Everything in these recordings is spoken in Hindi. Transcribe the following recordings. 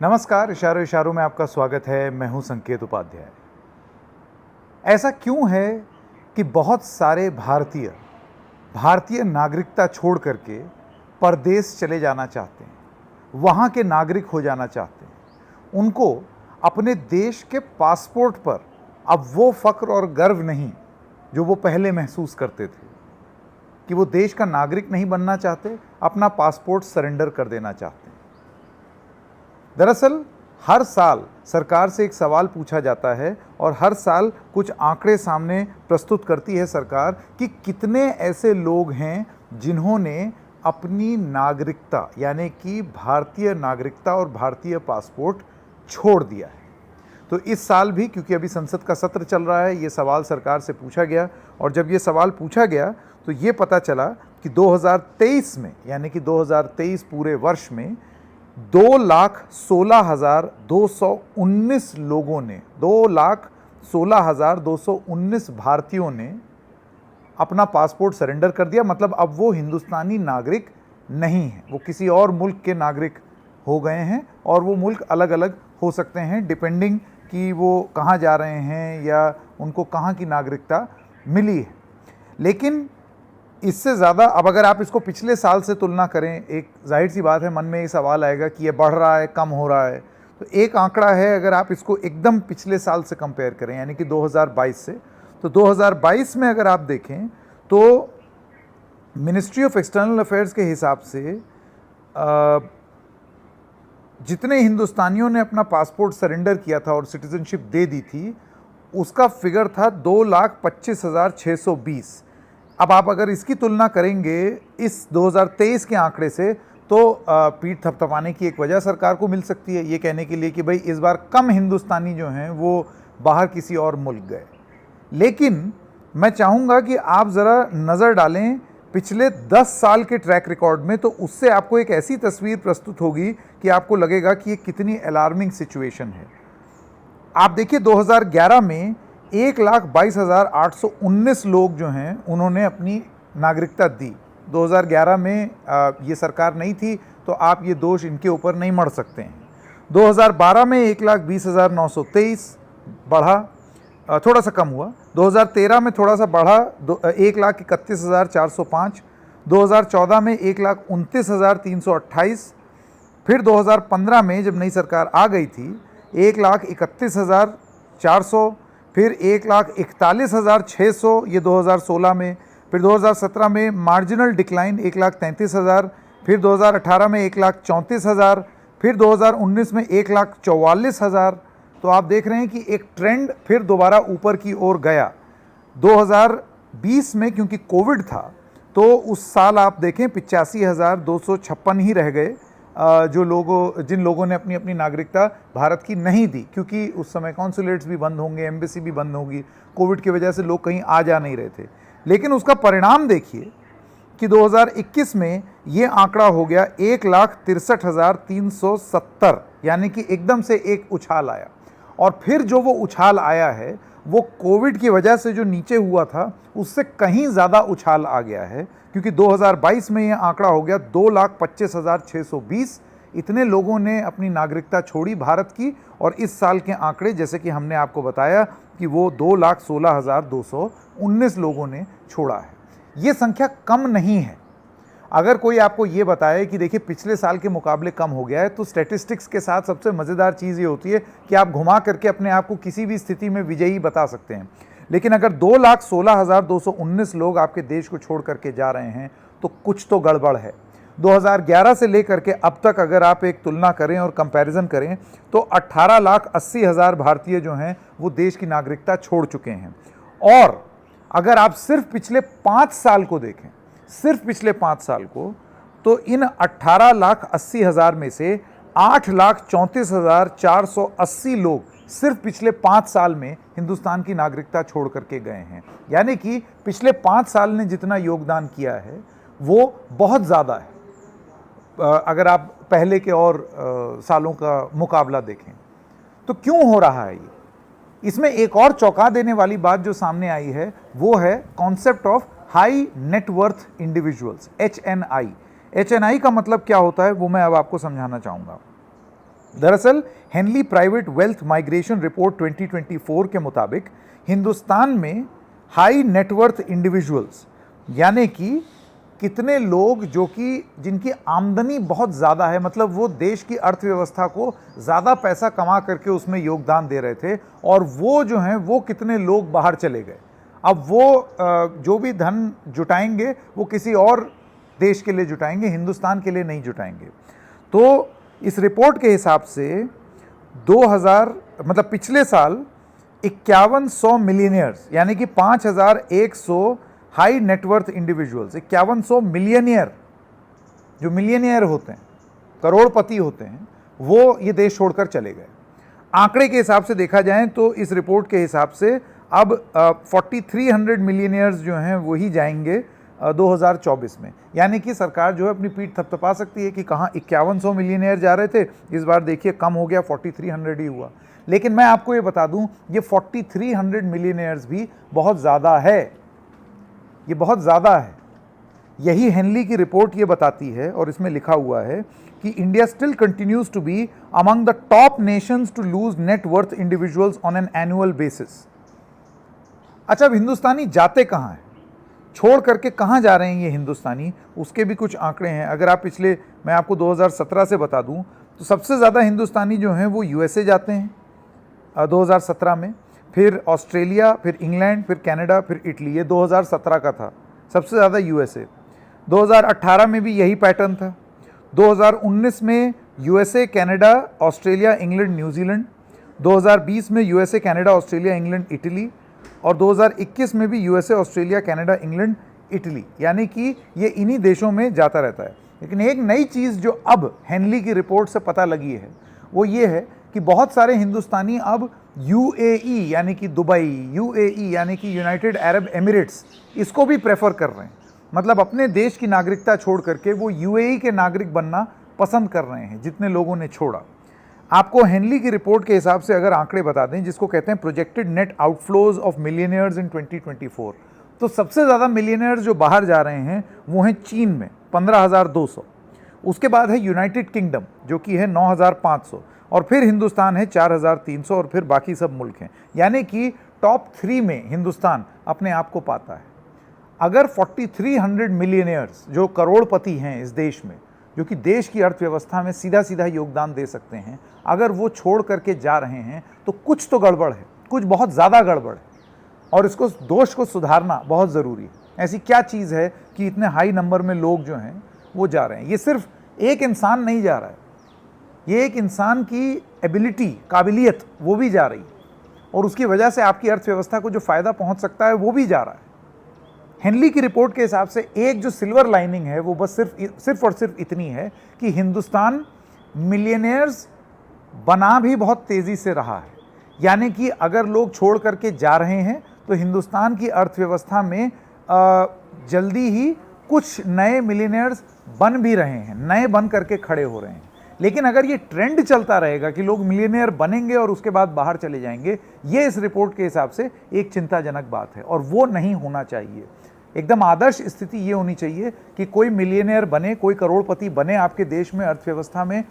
नमस्कार, इशारों इशारों में आपका स्वागत है। मैं हूं संकेत उपाध्याय। ऐसा क्यों है कि बहुत सारे भारतीय नागरिकता छोड़ करके परदेश चले जाना चाहते हैं, वहां के नागरिक हो जाना चाहते हैं। उनको अपने देश के पासपोर्ट पर अब वो फख्र और गर्व नहीं जो वो पहले महसूस करते थे, कि वो देश का नागरिक नहीं बनना चाहते, अपना पासपोर्ट सरेंडर कर देना चाहते हैं। दरअसल हर साल सरकार से एक सवाल पूछा जाता है और हर साल कुछ आंकड़े सामने प्रस्तुत करती है सरकार कि कितने ऐसे लोग हैं जिन्होंने अपनी नागरिकता यानी कि भारतीय नागरिकता और भारतीय पासपोर्ट छोड़ दिया है। तो इस साल भी, क्योंकि अभी संसद का सत्र चल रहा है, ये सवाल सरकार से पूछा गया और जब ये सवाल पूछा गया तो ये पता चला कि 2023 में यानी कि 2023 पूरे वर्ष में 2,16,219 लोगों ने 2,16,219 भारतीयों ने अपना पासपोर्ट सरेंडर कर दिया। मतलब अब वो हिंदुस्तानी नागरिक नहीं है, वो किसी और मुल्क के नागरिक हो गए हैं और वो मुल्क अलग अलग हो सकते हैं डिपेंडिंग कि वो कहाँ जा रहे हैं या उनको कहाँ की नागरिकता मिली है। लेकिन इससे ज़्यादा अब अगर आप इसको पिछले साल से तुलना करें, एक जाहिर सी बात है मन में ये सवाल आएगा कि ये बढ़ रहा है, कम हो रहा है। तो एक आंकड़ा है, अगर आप इसको एकदम पिछले साल से कंपेयर करें यानी कि 2022 से, तो 2022 में अगर आप देखें तो मिनिस्ट्री ऑफ एक्सटर्नल अफेयर्स के हिसाब से जितने हिंदुस्तानियों ने अपना पासपोर्ट सरेंडर किया था और सिटीजनशिप दे दी थी, उसका फिगर था 2,25,620। अब आप अगर इसकी तुलना करेंगे इस 2023 के आंकड़े से तो पीठ थपथपाने की एक वजह सरकार को मिल सकती है, ये कहने के लिए कि भाई इस बार कम हिंदुस्तानी जो हैं वो बाहर किसी और मुल्क गए। लेकिन मैं चाहूँगा कि आप ज़रा नज़र डालें पिछले 10 साल के ट्रैक रिकॉर्ड में, तो उससे आपको एक ऐसी तस्वीर प्रस्तुत होगी कि आपको लगेगा कि ये कितनी अलार्मिंग सिचुएशन है। आप देखिए 2011 में 1,22,819 लोग जो हैं उन्होंने अपनी नागरिकता दी। 2011 में ये सरकार नहीं थी तो आप ये दोष इनके ऊपर नहीं मढ़ सकते हैं। 2012 में 1,20,923 बढ़ा, थोड़ा सा कम हुआ। 2013 में थोड़ा सा बढ़ा, 1,31,405। 2014 में 1,29,328। फिर 2015 में जब नई सरकार आ गई थी 1,31,400, फिर 1,41,600 ये 2016 में, फिर 2017 में मार्जिनल डिक्लाइन 1,33,000, फिर 2018 में 1,34,000, फिर 2019 में 1,44,000। तो आप देख रहे हैं कि एक ट्रेंड फिर दोबारा ऊपर की ओर गया। 2020 में क्योंकि कोविड था तो उस साल आप देखें 85,256 ही रह गए जिन लोगों ने अपनी अपनी नागरिकता भारत की नहीं दी, क्योंकि उस समय कॉन्सुलेट्स भी बंद होंगे, एम्बेसी भी बंद होगी, कोविड की वजह से लोग कहीं आ जा नहीं रहे थे। लेकिन उसका परिणाम देखिए कि 2021 में ये आंकड़ा हो गया 1,63,370, यानी कि एकदम से एक उछाल आया। और फिर जो वो उछाल आया है वो कोविड की वजह से जो नीचे हुआ था उससे कहीं ज़्यादा उछाल आ गया है, क्योंकि 2022 में ये आंकड़ा हो गया 2,25,620। इतने लोगों ने अपनी नागरिकता छोड़ी भारत की, और इस साल के आंकड़े जैसे कि हमने आपको बताया कि वो 2,16,219 लोगों ने छोड़ा है। ये संख्या कम नहीं है। अगर कोई आपको ये बताए कि देखिए पिछले साल के मुकाबले कम हो गया है, तो स्टैटिस्टिक्स के साथ सबसे मज़ेदार चीज़ ये होती है कि आप घुमा करके अपने आप को किसी भी स्थिति में विजयी बता सकते हैं। लेकिन अगर 2,16,219 लोग आपके देश को छोड़ करके जा रहे हैं तो कुछ तो गड़बड़ है। 2011 से लेकर के अब तक अगर आप एक तुलना करें और कंपैरिजन करें तो 18,80,000 भारतीय जो हैं वो देश की नागरिकता छोड़ चुके हैं। और अगर आप सिर्फ पिछले 5 साल को देखें, सिर्फ पिछले 5 साल को, तो इन 18,80,000 में से 8,34,480 लोग सिर्फ पिछले 5 साल में हिंदुस्तान की नागरिकता छोड़ करके गए हैं। यानी कि पिछले 5 साल ने जितना योगदान किया है वो बहुत ज़्यादा है अगर आप पहले के और सालों का मुकाबला देखें। तो क्यों हो रहा है ये? इसमें एक और चौंका देने वाली बात जो सामने आई है वो है concept of high net worth individuals, HNI। HNI का मतलब क्या होता है वो मैं अब आपको समझाना चाहूँगा। दरअसल Henley private wealth migration report 2024 के मुताबिक हिंदुस्तान में हाई नेटवर्थ इंडिविजुअल्स यानी कि कितने लोग जो कि जिनकी आमदनी बहुत ज़्यादा है, मतलब वो देश की अर्थव्यवस्था को ज़्यादा पैसा कमा करके उसमें योगदान दे रहे थे, और वो जो हैं वो कितने लोग बाहर चले गए। अब वो जो भी धन जुटाएंगे वो किसी और देश के लिए जुटाएंगे, हिंदुस्तान के लिए नहीं जुटाएंगे। तो इस रिपोर्ट के हिसाब से 2000 मतलब पिछले साल 5100 मिलियनियर्स यानी कि 5100 हाई नेटवर्थ इंडिविजुअल्स, 5100 मिलियनियर जो मिलियनियर होते हैं, करोड़पति होते हैं, वो ये देश छोड़कर चले गए। आंकड़े के हिसाब से देखा जाए तो इस रिपोर्ट के हिसाब से अब 4300 मिलियनियर्स जो हैं वही जाएंगे 2024 में। यानी कि सरकार जो है अपनी पीठ थपथपा सकती है कि कहाँ 5100 मिलियनियर जा रहे थे, इस बार देखिए कम हो गया, 4300 ही हुआ। लेकिन मैं आपको ये बता दूं, ये 4300 मिलियनियर्स भी बहुत ज़्यादा है, ये बहुत ज़्यादा है। यही हेनली की रिपोर्ट ये बताती है, और इसमें लिखा हुआ है कि India still continues to be among the top nations to lose net worth individuals on an annual basis. अच्छा, अब हिंदुस्तानी जाते कहाँ हैं, छोड़ करके कहाँ जा रहे हैं ये हिंदुस्तानी, उसके भी कुछ आंकड़े हैं। अगर आप पिछले, मैं आपको 2017 से बता दूं तो सबसे ज़्यादा हिंदुस्तानी जो हैं वो यूएसए जाते हैं 2017 में, फिर ऑस्ट्रेलिया, फिर इंग्लैंड, फिर कनाडा, फिर इटली। ये 2017 का था, सबसे ज़्यादा यूएसए। 2018 में भी यही पैटर्न था। 2019 में USA, Canada, Australia, England, New Zealand. 2020 में USA, Canada, Australia, England, Italy. और 2021 में भी USA, Australia, Canada, England, Italy. यानी कि ये इन्हीं देशों में जाता रहता है। लेकिन एक नई चीज़ जो अब हेनली की रिपोर्ट से पता लगी है वो ये है कि बहुत सारे हिंदुस्तानी अब यूएई यानी कि दुबई, यूएई यानी कि यूनाइटेड अरब एमिरेट्स, इसको भी प्रेफर कर रहे हैं। मतलब अपने देश की नागरिकता छोड़ करके वो यूएई के नागरिक बनना पसंद कर रहे हैं, जितने लोगों ने छोड़ा। आपको हेनली की रिपोर्ट के हिसाब से अगर आंकड़े बता दें, जिसको कहते हैं projected net outflows of millionaires in 2024, तो सबसे ज़्यादा मिलियनियर्स जो बाहर जा रहे हैं वो हैं चीन में 15,200, उसके बाद है यूनाइटेड किंगडम जो कि है 9,500, और फिर हिंदुस्तान है 4,300, और फिर बाकी सब मुल्क हैं। यानी कि टॉप 3 में हिंदुस्तान अपने आप को पाता है। अगर 4300 मिलियनियर्स जो करोड़पति हैं इस देश में, जो कि देश की अर्थव्यवस्था में सीधा सीधा योगदान दे सकते हैं, अगर वो छोड़ करके जा रहे हैं तो कुछ तो गड़बड़ है, कुछ बहुत ज़्यादा गड़बड़ है, और इसको दोष को सुधारना बहुत ज़रूरी है। ऐसी क्या चीज़ है कि इतने हाई नंबर में लोग जो हैं वो जा रहे हैं। ये सिर्फ एक इंसान नहीं जा रहा है, ये एक इंसान की एबिलिटी, काबिलियत, वो भी जा रही है, और उसकी वजह से आपकी अर्थव्यवस्था को जो फ़ायदा पहुंच सकता है वो भी जा रहा है। हेनली की रिपोर्ट के हिसाब से एक जो सिल्वर लाइनिंग है वो बस सिर्फ और सिर्फ इतनी है कि हिंदुस्तान मिलियनियर्स बना भी बहुत तेज़ी से रहा है। यानी कि अगर लोग छोड़ करके जा रहे हैं तो हिंदुस्तान की अर्थव्यवस्था में जल्दी ही कुछ नए मिलियनियर्स बन भी रहे हैं, नए बन करके खड़े हो रहे हैं। लेकिन अगर ये ट्रेंड चलता रहेगा कि लोग मिलियनियर बनेंगे और उसके बाद बाहर चले जाएंगे, ये इस रिपोर्ट के हिसाब से एक चिंताजनक बात है, और वो नहीं होना चाहिए। एकदम आदर्श स्थिति ये होनी चाहिए कि कोई मिलियनियर बने, कोई करोड़पति बने आपके देश में, अर्थव्यवस्था में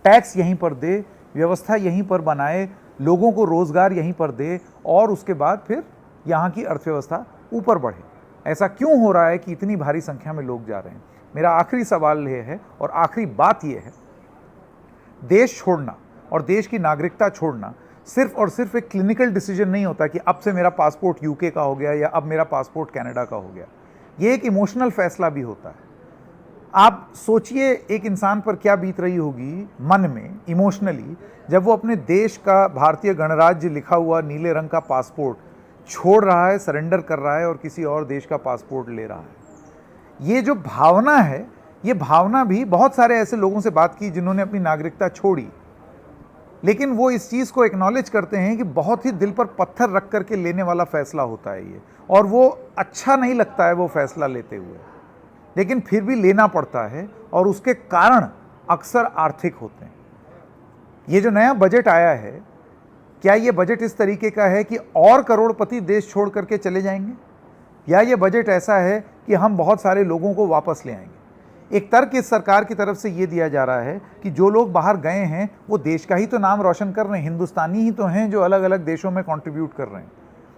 टैक्स यहीं पर दे, व्यवस्था यहीं पर बनाए, लोगों को रोज़गार यहीं पर दे, और उसके बाद फिर यहाँ की अर्थव्यवस्था ऊपर बढ़े। ऐसा क्यों हो रहा है कि इतनी भारी संख्या में लोग जा रहे हैं? मेरा आखिरी सवाल ये है, और आखिरी बात ये है, देश छोड़ना और देश की नागरिकता छोड़ना सिर्फ और सिर्फ एक क्लिनिकल डिसीजन नहीं होता कि अब से मेरा पासपोर्ट यूके का हो गया या अब मेरा पासपोर्ट कनाडा का हो गया। ये एक इमोशनल फैसला भी होता है। आप सोचिए एक इंसान पर क्या बीत रही होगी मन में इमोशनली, जब वो अपने देश का भारतीय गणराज्य लिखा हुआ नीले रंग का पासपोर्ट छोड़ रहा है, सरेंडर कर रहा है और किसी और देश का पासपोर्ट ले रहा है। ये जो भावना है, ये भावना भी बहुत सारे ऐसे लोगों से बात की जिन्होंने अपनी नागरिकता छोड़ी, लेकिन वो इस चीज़ को एक्नॉलेज करते हैं कि बहुत ही दिल पर पत्थर रख करके लेने वाला फैसला होता है ये, और वो अच्छा नहीं लगता है वो फैसला लेते हुए, लेकिन फिर भी लेना पड़ता है, और उसके कारण अक्सर आर्थिक होते हैं। ये जो नया बजट आया है, क्या ये बजट इस तरीके का है कि और करोड़पति देश छोड़ करके चले जाएंगे, या ये बजट ऐसा है कि हम बहुत सारे लोगों को वापस ले आएंगे? एक तर्क इस सरकार की तरफ से ये दिया जा रहा है कि जो लोग बाहर गए हैं वो देश का ही तो नाम रोशन कर रहे हैं, हिंदुस्तानी ही तो हैं जो अलग अलग देशों में कंट्रीब्यूट कर रहे हैं।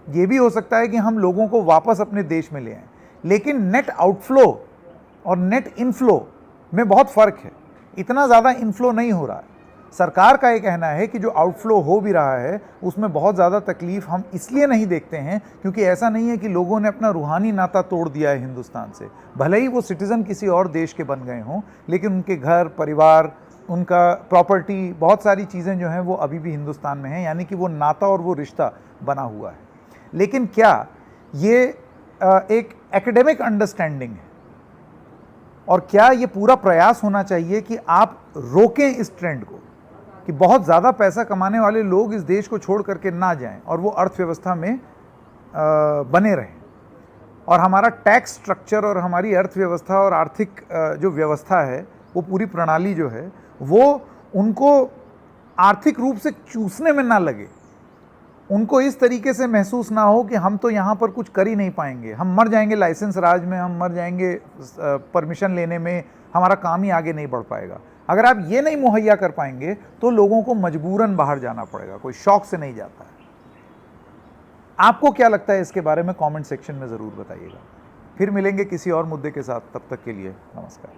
ये भी हो सकता है कि हम लोगों को वापस अपने देश में ले आएं, लेकिन नेट आउटफ्लो और नेट इनफ्लो में बहुत फ़र्क है। इतना ज़्यादा इनफ्लो नहीं हो रहा है। सरकार का ये कहना है कि जो आउटफ्लो हो भी रहा है उसमें बहुत ज़्यादा तकलीफ हम इसलिए नहीं देखते हैं क्योंकि ऐसा नहीं है कि लोगों ने अपना रूहानी नाता तोड़ दिया है हिंदुस्तान से। भले ही वो सिटीज़न किसी और देश के बन गए हों, लेकिन उनके घर परिवार, उनका प्रॉपर्टी, बहुत सारी चीज़ें जो हैं वो अभी भी हिंदुस्तान में हैं, यानी कि वो नाता और वो रिश्ता बना हुआ है। लेकिन क्या ये एक एकेडमिक अंडरस्टैंडिंग है और क्या ये पूरा प्रयास होना चाहिए कि आप रोकें इस ट्रेंड को कि बहुत ज़्यादा पैसा कमाने वाले लोग इस देश को छोड़ करके ना जाएं और वो अर्थव्यवस्था में बने रहें, और हमारा टैक्स स्ट्रक्चर और हमारी अर्थव्यवस्था और आर्थिक जो व्यवस्था है वो पूरी प्रणाली जो है वो उनको आर्थिक रूप से चूसने में ना लगे, उनको इस तरीके से महसूस ना हो कि हम तो यहाँ पर कुछ कर ही नहीं पाएंगे, हम मर जाएंगे लाइसेंस राज में, हम मर जाएंगे परमिशन लेने में, हमारा काम ही आगे नहीं बढ़ पाएगा। अगर आप ये नहीं मुहैया कर पाएंगे तो लोगों को मजबूरन बाहर जाना पड़ेगा, कोई शौक से नहीं जाता है। आपको क्या लगता है इसके बारे में कमेंट सेक्शन में ज़रूर बताइएगा। फिर मिलेंगे किसी और मुद्दे के साथ, तब तक के लिए नमस्कार।